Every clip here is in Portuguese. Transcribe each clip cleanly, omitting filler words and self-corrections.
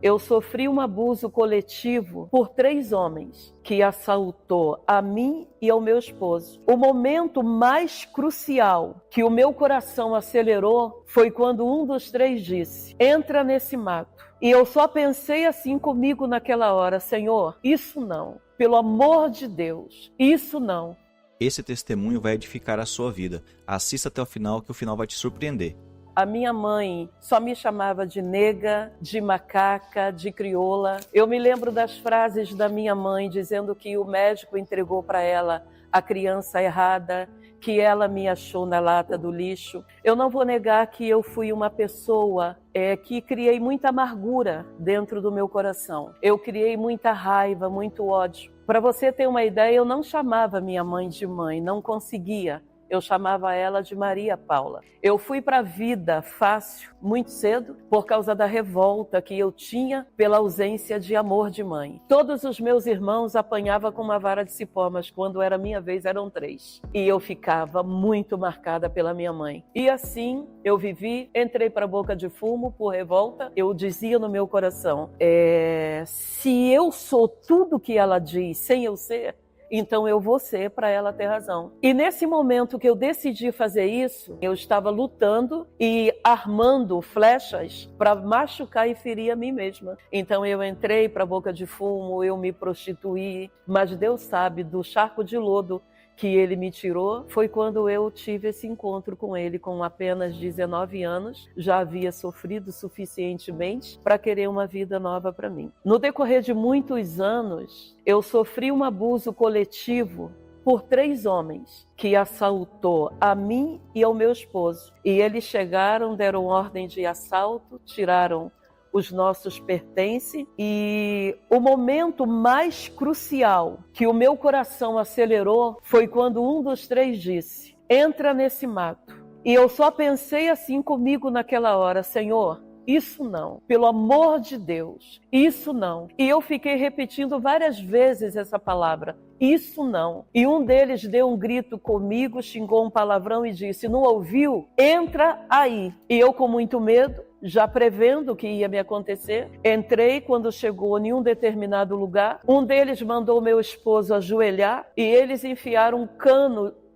Eu sofri um abuso coletivo por 3 homens que assaltou a mim e ao meu esposo. O momento mais crucial que o meu coração acelerou foi quando um dos 3 disse: entra nesse mato. E eu só pensei assim comigo naquela hora: Senhor, isso não. Pelo amor de Deus, isso não. Esse testemunho vai edificar a sua vida. Assista até o final, que o final vai te surpreender. A minha mãe só me chamava de nega, de macaca, de crioula. Eu me lembro das frases da minha mãe dizendo que o médico entregou para ela a criança errada, que ela me achou na lata do lixo. Eu não vou negar que eu fui uma pessoa que criei muita amargura dentro do meu coração. Eu criei muita raiva, muito ódio. Para você ter uma ideia, eu não chamava minha mãe de mãe, não conseguia. Eu chamava ela de Maria Paula. Eu fui para a vida fácil, muito cedo, por causa da revolta que eu tinha pela ausência de amor de mãe. Todos os meus irmãos apanhavam com uma vara de cipó, mas quando era minha vez eram 3. E eu ficava muito marcada pela minha mãe. E assim eu vivi, entrei para a boca de fumo por revolta. Eu dizia no meu coração, se eu sou tudo que ela diz sem eu ser, então eu vou ser para ela ter razão. E nesse momento que eu decidi fazer isso, eu estava lutando e armando flechas para machucar e ferir a mim mesma. Então eu entrei para a boca de fumo, eu me prostituí, mas Deus sabe, do charco de lodo que ele me tirou, foi quando eu tive esse encontro com ele, com apenas 19 anos, já havia sofrido suficientemente para querer uma vida nova para mim. No decorrer de muitos anos, eu sofri um abuso coletivo por 3 homens que assaltou a mim e ao meu esposo. E eles chegaram, deram ordem de assalto, tiraram os nossos pertences, e o momento mais crucial que o meu coração acelerou foi quando um dos 3 disse: entra nesse mato. E eu só pensei assim comigo naquela hora: Senhor, isso não, pelo amor de Deus, isso não. E eu fiquei repetindo várias vezes essa palavra: isso não. E um deles deu um grito comigo, xingou um palavrão e disse: não ouviu? Entra aí. E eu, com muito medo, já prevendo o que ia me acontecer, entrei. Quando chegou em um determinado lugar, um deles mandou meu esposo ajoelhar e eles enfiaram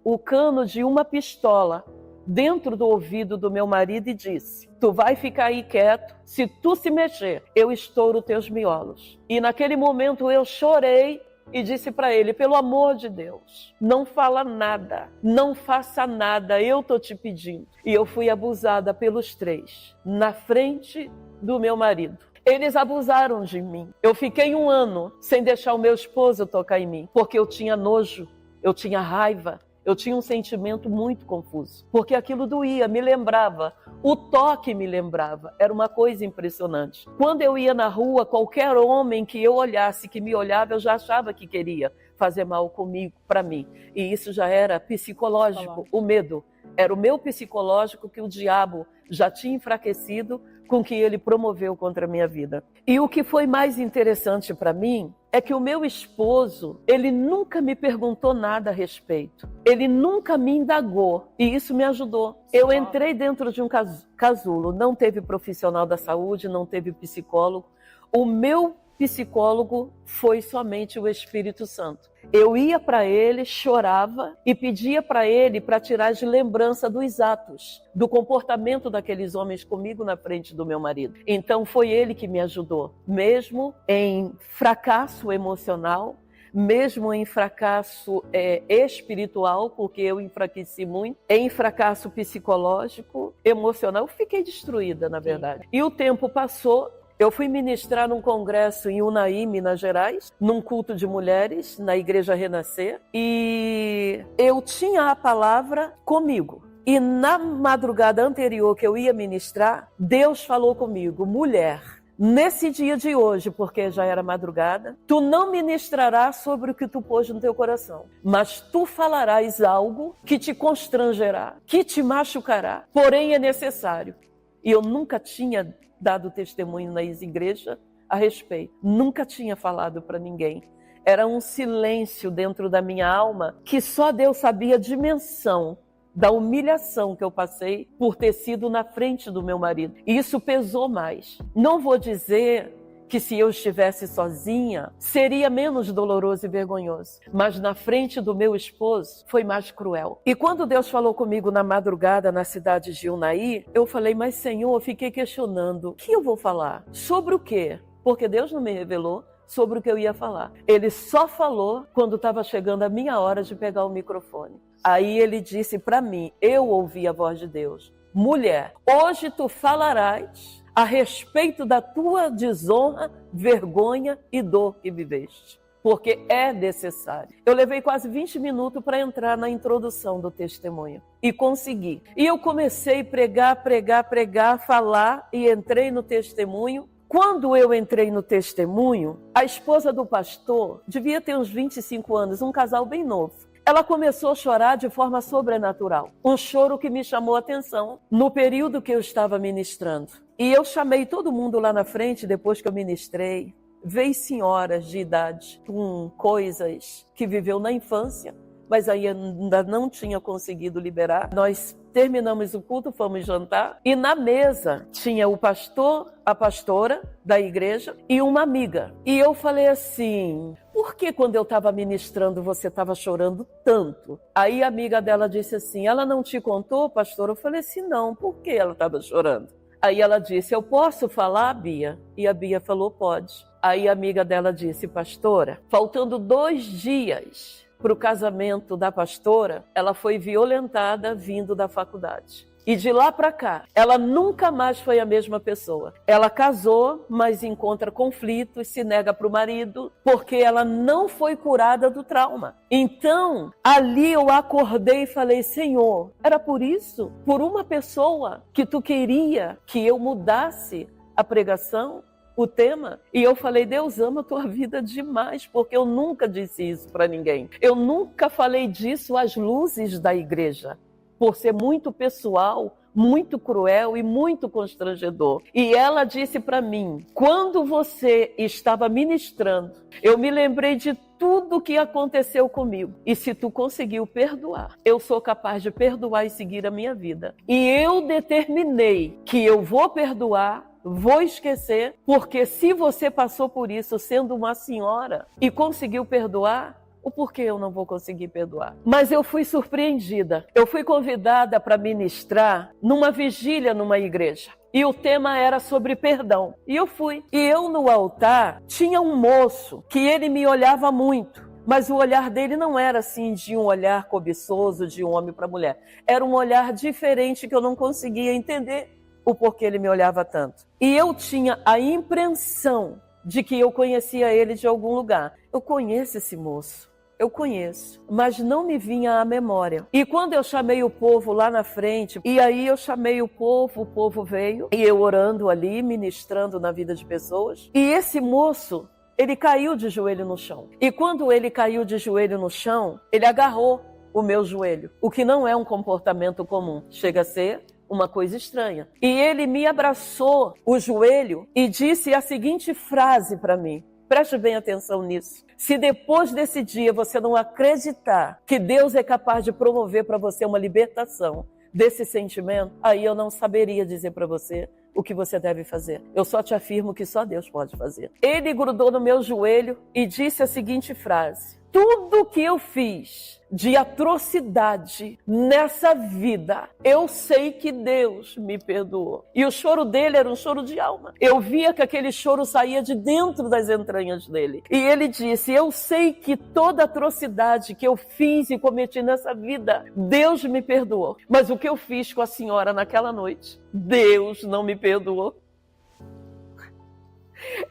o cano de uma pistola dentro do ouvido do meu marido e disse: tu vai ficar aí quieto, se tu se mexer, eu estouro teus miolos. E naquele momento eu chorei e disse para ele: pelo amor de Deus, não fala nada, não faça nada, eu tô te pedindo. E eu fui abusada pelos 3, na frente do meu marido. Eles abusaram de mim. Eu fiquei 1 ano sem deixar o meu esposo tocar em mim, porque eu tinha nojo, eu tinha raiva, eu tinha um sentimento muito confuso, porque aquilo doía, me lembrava, o toque me lembrava, era uma coisa impressionante. Quando eu ia na rua, qualquer homem que eu olhasse, que me olhava, eu já achava que queria fazer mal comigo, para mim. E isso já era psicológico, o medo. Era o meu psicológico que o diabo já tinha enfraquecido com que ele promoveu contra a minha vida. E o que foi mais interessante para mim é que o meu esposo, ele nunca me perguntou nada a respeito. Ele nunca me indagou e isso me ajudou. Eu entrei dentro de um casulo, não teve profissional da saúde, não teve psicólogo. O meu psicólogo foi somente o Espírito Santo. Eu ia para ele, chorava e pedia para ele para tirar de lembrança dos atos, do comportamento daqueles homens comigo na frente do meu marido. Então foi ele que me ajudou, mesmo em fracasso emocional, mesmo em fracasso espiritual, porque eu enfraqueci muito, em fracasso psicológico, emocional. Eu fiquei destruída, na verdade. E o tempo passou. Eu fui ministrar num congresso em Unai, Minas Gerais, num culto de mulheres, na Igreja Renascer, e eu tinha a palavra comigo. E na madrugada anterior que eu ia ministrar, Deus falou comigo: mulher, nesse dia de hoje, porque já era madrugada, tu não ministrarás sobre o que tu pôs no teu coração, mas tu falarás algo que te constrangerá, que te machucará, porém é necessário. E eu nunca tinha dado testemunho na igreja a respeito. Nunca tinha falado para ninguém. Era um silêncio dentro da minha alma que só Deus sabia a dimensão da humilhação que eu passei por ter sido na frente do meu marido. E isso pesou mais. Não vou dizer que se eu estivesse sozinha, seria menos doloroso e vergonhoso. Mas na frente do meu esposo, foi mais cruel. E quando Deus falou comigo na madrugada na cidade de Unai, eu falei, mas Senhor, eu fiquei questionando, o que eu vou falar? Sobre o quê? Porque Deus não me revelou sobre o que eu ia falar. Ele só falou quando estava chegando a minha hora de pegar o microfone. Aí ele disse para mim, eu ouvi a voz de Deus, mulher, hoje tu falarás a respeito da tua desonra, vergonha e dor que viveste, porque é necessário. Eu levei quase 20 minutos para entrar na introdução do testemunho e consegui. E eu comecei a pregar, falar e entrei no testemunho. Quando eu entrei no testemunho, a esposa do pastor devia ter uns 25 anos, um casal bem novo. Ela começou a chorar de forma sobrenatural. Um choro que me chamou a atenção no período que eu estava ministrando. E eu chamei todo mundo lá na frente, depois que eu ministrei. Veio senhoras de idade com coisas que viveu na infância, mas aí ainda não tinha conseguido liberar. Nós terminamos o culto, fomos jantar, e na mesa tinha o pastor, a pastora da igreja e uma amiga. E eu falei assim, por que quando eu estava ministrando você estava chorando tanto? Aí a amiga dela disse assim, ela não te contou, pastor? Eu falei assim, não, por que ela estava chorando? Aí ela disse, eu posso falar, Bia? E a Bia falou, pode. Aí a amiga dela disse, pastora, faltando 2 dias para o casamento da pastora, ela foi violentada vindo da faculdade. E de lá para cá, ela nunca mais foi a mesma pessoa. Ela casou, mas encontra conflitos, se nega para o marido, porque ela não foi curada do trauma. Então, ali eu acordei e falei, Senhor, era por isso? Por uma pessoa que tu queria que eu mudasse a pregação? O tema, e eu falei, Deus ama a tua vida demais, porque eu nunca disse isso para ninguém. Eu nunca falei disso às luzes da igreja, por ser muito pessoal, muito cruel e muito constrangedor. E ela disse para mim, quando você estava ministrando, eu me lembrei de tudo que aconteceu comigo. E se tu conseguiu perdoar, eu sou capaz de perdoar e seguir a minha vida. E eu determinei que eu vou perdoar, vou esquecer, porque se você passou por isso sendo uma senhora e conseguiu perdoar, o porquê eu não vou conseguir perdoar? Mas eu fui surpreendida. Eu fui convidada para ministrar numa vigília numa igreja. E o tema era sobre perdão. E eu fui. E eu no altar tinha um moço que ele me olhava muito. Mas o olhar dele não era assim de um olhar cobiçoso de um homem para mulher. Era um olhar diferente que eu não conseguia entender o porquê ele me olhava tanto. E eu tinha a impressão de que eu conhecia ele de algum lugar. Eu conheço esse moço, eu conheço, mas não me vinha à memória. E quando eu chamei o povo lá na frente, e aí eu chamei o povo veio, e eu orando ali, ministrando na vida de pessoas, e esse moço, ele caiu de joelho no chão. E quando ele caiu de joelho no chão, ele agarrou o meu joelho, o que não é um comportamento comum, chega a ser uma coisa estranha. E ele me abraçou o joelho e disse a seguinte frase para mim. Preste bem atenção nisso. Se depois desse dia você não acreditar que Deus é capaz de promover para você uma libertação desse sentimento, aí eu não saberia dizer para você o que você deve fazer. Eu só te afirmo que só Deus pode fazer. Ele grudou no meu joelho e disse a seguinte frase. Tudo que eu fiz de atrocidade nessa vida, eu sei que Deus me perdoou. E o choro dele era um choro de alma. Eu via que aquele choro saía de dentro das entranhas dele. E ele disse, eu sei que toda atrocidade que eu fiz e cometi nessa vida, Deus me perdoou. Mas o que eu fiz com a senhora naquela noite, Deus não me perdoou.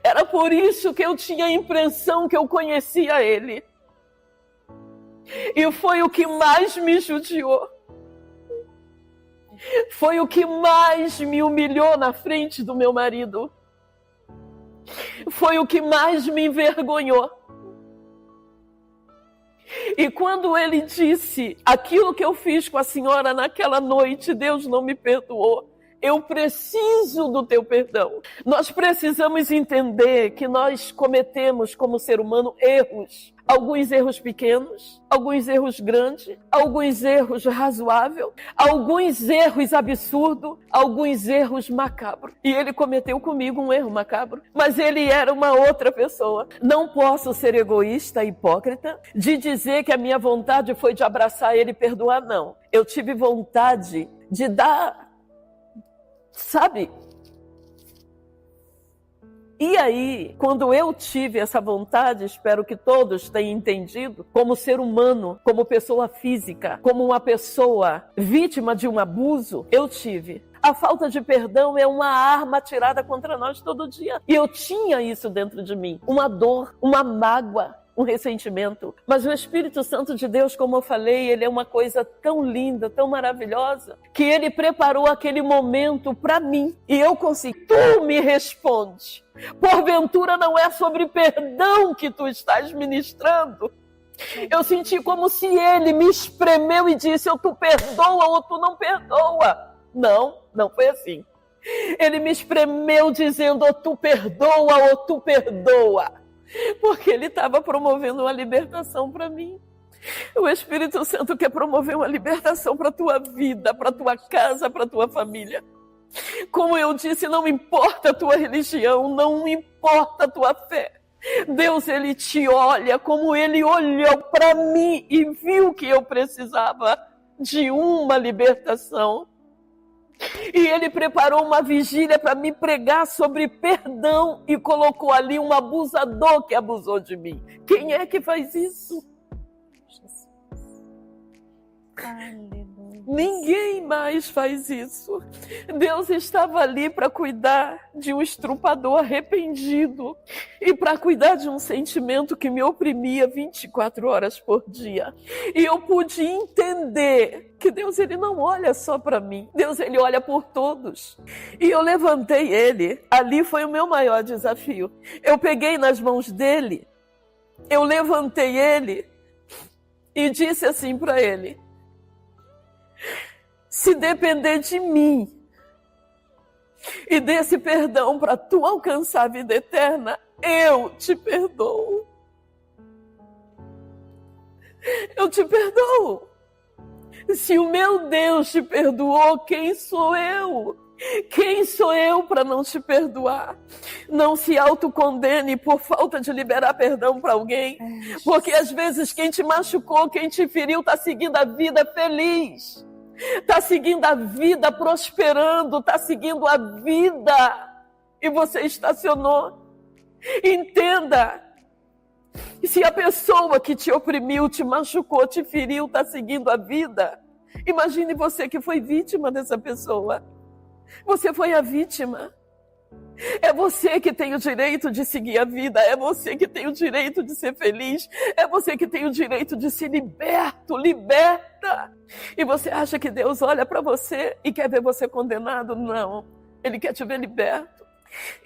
Era por isso que eu tinha a impressão que eu conhecia ele. E foi o que mais me judiou. Foi o que mais me humilhou na frente do meu marido. Foi o que mais me envergonhou. E quando ele disse aquilo que eu fiz com a senhora naquela noite, Deus não me perdoou, Eu preciso do teu perdão. Nós precisamos entender que nós cometemos como ser humano erros. Alguns erros pequenos, alguns erros grandes, alguns erros razoáveis, alguns erros absurdos, alguns erros macabros. E ele cometeu comigo um erro macabro, mas ele era uma outra pessoa. Não posso ser egoísta e hipócrita de dizer que a minha vontade foi de abraçar ele e perdoar, não. Eu tive vontade de dar, sabe? E aí, quando eu tive essa vontade, espero que todos tenham entendido, como ser humano, como pessoa física, como uma pessoa vítima de um abuso, eu tive. A falta de perdão é uma arma atirada contra nós todo dia. E eu tinha isso dentro de mim, uma dor, uma mágoa, um ressentimento. Mas o Espírito Santo de Deus, como eu falei, ele é uma coisa tão linda, tão maravilhosa, que ele preparou aquele momento para mim. E eu consegui. Tu me responde. Porventura não é sobre perdão que tu estás ministrando? Eu senti como se ele me espremeu e disse, ou tu perdoa ou tu não perdoa. Não foi assim. Ele me espremeu dizendo, ou tu perdoa ou tu perdoa. Porque ele estava promovendo uma libertação para mim. O Espírito Santo quer promover uma libertação para a tua vida, para a tua casa, para a tua família. Como eu disse, não importa a tua religião, não importa a tua fé. Deus, ele te olha como ele olhou para mim e viu que eu precisava de uma libertação. E ele preparou uma vigília para me pregar sobre perdão e colocou ali um abusador que abusou de mim. Quem é que faz isso? Jesus. Aleluia. Ninguém mais faz isso. Deus estava ali para cuidar de um estrupador arrependido e para cuidar de um sentimento que me oprimia 24 horas por dia. E eu pude entender que Deus, ele não olha só para mim. Deus, ele olha por todos. E eu levantei ele. Ali foi o meu maior desafio. Eu peguei nas mãos dele, eu levantei ele e disse assim para ele, se depender de mim e desse perdão para tu alcançar a vida eterna, eu te perdoo. Eu te perdoo. Se o meu Deus te perdoou, quem sou eu? Quem sou eu para não te perdoar? Não se autocondene por falta de liberar perdão para alguém, porque às vezes quem te machucou, quem te feriu, está seguindo a vida feliz. Está seguindo a vida prosperando, está seguindo a vida e você estacionou. Entenda, se a pessoa que te oprimiu, te machucou, te feriu, está seguindo a vida, imagine você que foi vítima dessa pessoa. Você foi a vítima. É você que tem o direito de seguir a vida, é você que tem o direito de ser feliz, é você que tem o direito de ser liberto, liberta. E você acha que Deus olha para você e quer ver você condenado? Não, Ele quer te ver liberto.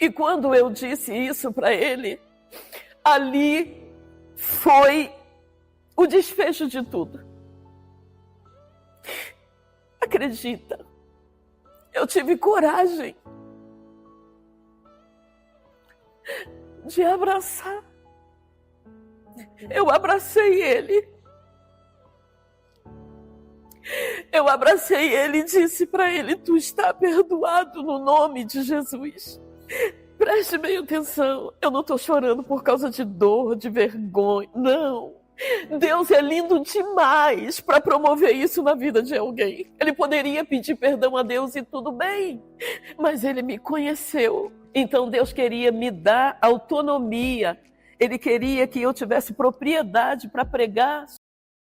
E quando eu disse isso para ele, ali foi o desfecho de tudo. Acredita, eu tive coragem de abraçar. Eu abracei ele. Eu abracei ele e disse para ele, tu está perdoado no nome de Jesus. Preste bem atenção, eu não estou chorando por causa de dor, de vergonha, não. Deus é lindo demais para promover isso na vida de alguém. Ele poderia pedir perdão a Deus e tudo bem, mas ele me conheceu. Então Deus queria me dar autonomia. Ele queria que eu tivesse propriedade para pregar